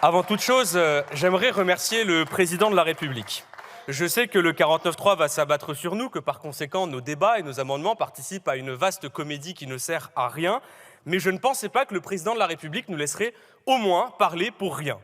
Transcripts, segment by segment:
Avant toute chose, j'aimerais remercier le président de la République. Je sais que le 49.3 va s'abattre sur nous, que par conséquent, nos débats et nos amendements participent à une vaste comédie qui ne sert à rien, mais je ne pensais pas que le président de la République nous laisserait au moins parler pour rien.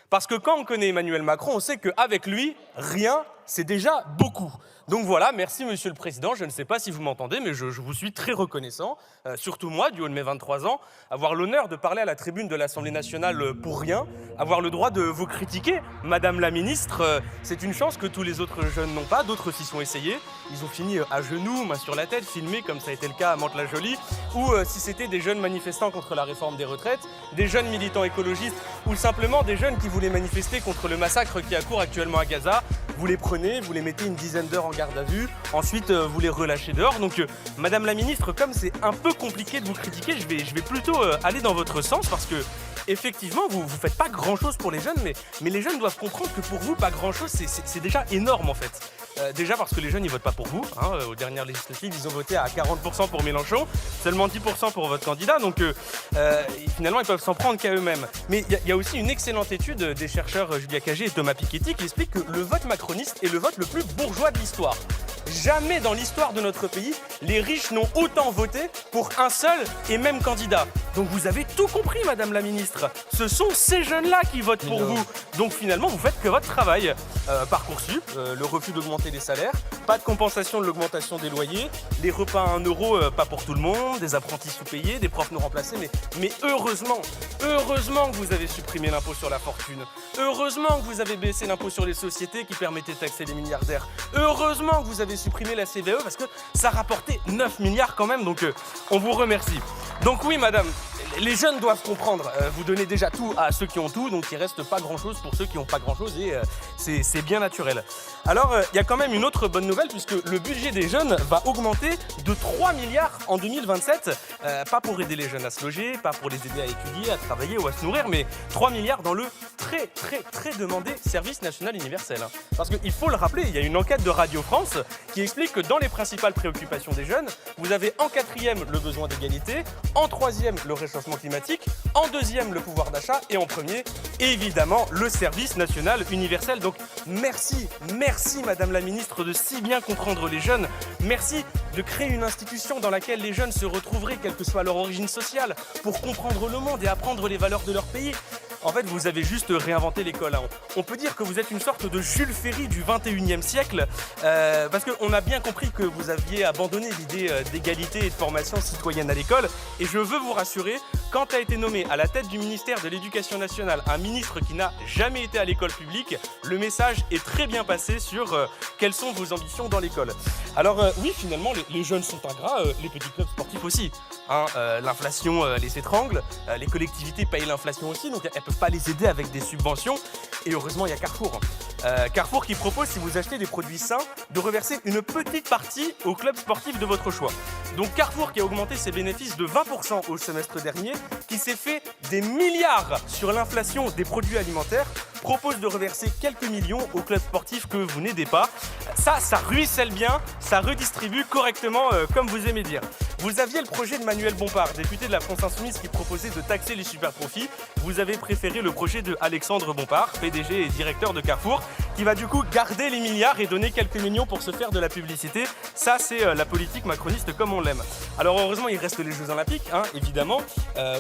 Parce que quand on connaît Emmanuel Macron, on sait qu'avec lui, rien, c'est déjà beaucoup. Donc voilà, merci Monsieur le Président, je ne sais pas si vous m'entendez, mais je vous suis très reconnaissant, surtout moi, du haut de mes 23 ans, avoir l'honneur de parler à la tribune de l'Assemblée nationale pour rien, avoir le droit de vous critiquer, Madame la Ministre, c'est une chance que tous les autres jeunes n'ont pas, d'autres s'y sont essayés, ils ont fini à genoux, main sur la tête, filmés comme ça a été le cas à Mantes-la-Jolie, ou si c'était des jeunes manifestants contre la réforme des retraites, des jeunes militants écologistes, ou simplement des jeunes qui voulaient manifester contre le massacre qui a cours actuellement à Gaza, vous les prenez, vous les mettez une dizaine d'heures en garde à vue, ensuite vous les relâchez dehors. Donc Madame la Ministre, comme c'est un peu compliqué de vous critiquer, je vais plutôt aller dans votre sens parce que effectivement, vous ne faites pas grand-chose pour les jeunes, mais les jeunes doivent comprendre que pour vous, pas grand-chose, c'est déjà énorme en fait. Déjà parce que les jeunes, ils votent pas pour vous. Aux dernières législatives, ils ont voté à 40% pour Mélenchon, seulement 10% pour votre candidat. Donc finalement, ils peuvent s'en prendre qu'à eux-mêmes. Mais il y a aussi une excellente étude des chercheurs Julia Cagé et Thomas Piketty qui explique que le vote macroniste est le vote le plus bourgeois de l'histoire. Jamais dans l'histoire de notre pays, les riches n'ont autant voté pour un seul et même candidat. Donc vous avez tout compris, Madame la Ministre. Ce sont ces jeunes-là qui votent pour vous. Donc finalement, vous faites que votre travail. Parcoursup, le refus d'augmenter les salaires, pas de compensation de l'augmentation des loyers, les repas à 1 euro, pas pour tout le monde, des apprentis sous-payés, des profs non remplacés. Mais heureusement que vous avez supprimé l'impôt sur la fortune. Heureusement que vous avez baissé l'impôt sur les sociétés qui permettait de taxer les milliardaires. Heureusement que vous avez supprimé la CVAE parce que ça rapportait 9 milliards quand même, donc on vous remercie. Donc oui, madame, les jeunes doivent comprendre, vous donnez déjà tout à ceux qui ont tout, donc il ne reste pas grand-chose pour ceux qui n'ont pas grand-chose et c'est bien naturel. Alors, il y a quand même une autre bonne nouvelle puisque le budget des jeunes va augmenter de 3 milliards en 2027, pas pour aider les jeunes à se loger, pas pour les aider à étudier, à travailler ou à se nourrir, mais 3 milliards dans le très demandé service national universel. Parce qu'il faut le rappeler, il y a une enquête de Radio France qui explique que dans les principales préoccupations des jeunes, vous avez en 4e le besoin d'égalité, en 3e le réchauffement climatique, en 2e le pouvoir d'achat et en 1er évidemment le service national universel. Donc merci Madame la Ministre de si bien comprendre les jeunes, merci de créer une institution dans laquelle les jeunes se retrouveraient quelle que soit leur origine sociale pour comprendre le monde et apprendre les valeurs de leur pays. En fait, vous avez juste réinventé l'école. On peut dire que vous êtes une sorte de Jules Ferry du 21e siècle, parce qu'on a bien compris que vous aviez abandonné l'idée d'égalité et de formation citoyenne à l'école. Et je veux vous rassurer, quand a été nommé à la tête du ministère de l'Éducation nationale un ministre qui n'a jamais été à l'école publique, le message est très bien passé sur quelles sont vos ambitions dans l'école. Alors oui, finalement, les jeunes sont ingrats, les petits clubs sportifs aussi. L'inflation les étrangle, les collectivités payent l'inflation aussi, donc elles ne peuvent pas les aider avec des subventions. Et heureusement, il y a Carrefour. Carrefour qui propose, si vous achetez des produits sains, de reverser une petite partie au club sportif de votre choix. Donc Carrefour qui a augmenté ses bénéfices de 20% au semestre dernier, qui s'est fait des milliards sur l'inflation des produits alimentaires, propose de reverser quelques millions au club sportif que vous n'aidez pas. Ça ruisselle bien, ça redistribue correctement comme vous aimez dire. Vous aviez le projet de Manuel Bompard, député de la France Insoumise, qui proposait de taxer les super profits. Vous avez préféré le projet de Alexandre Bompard, PDG et directeur de Carrefour, qui va du coup garder les milliards et donner quelques millions pour se faire de la publicité. Ça, c'est la politique macroniste comme on l'aime. Alors heureusement, il reste les Jeux Olympiques, évidemment,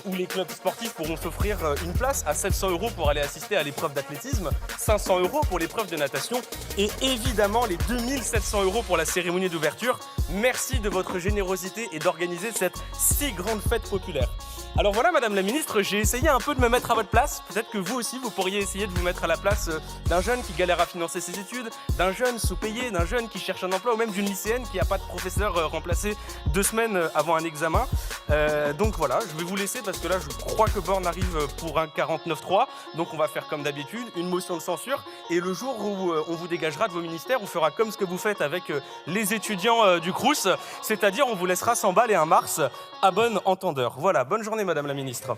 où les clubs sportifs pourront s'offrir une place à 700 € pour aller assister à l'épreuve d'athlétisme, 500 € pour l'épreuve de natation et évidemment les 2700 € pour la cérémonie d'ouverture. Merci de votre générosité et d'organiser cette si grande fête populaire. Alors voilà, Madame la Ministre, j'ai essayé un peu de me mettre à votre place. Peut-être que vous aussi, vous pourriez essayer de vous mettre à la place d'un jeune qui galère à financer ses études, d'un jeune sous-payé, d'un jeune qui cherche un emploi ou même d'une lycéenne qui n'a pas de professeur remplacé 2 semaines avant un examen. Donc voilà, je vais vous laisser parce que là, je crois que Borne arrive pour un 49.3. Donc on va faire comme d'habitude, une motion de censure. Et le jour où on vous dégagera de vos ministères, on fera comme ce que vous faites avec les étudiants du Crous. C'est-à-dire, on vous laissera 100 balles et un Mars à bon entendeur. Voilà, bonne journée, Madame la Ministre.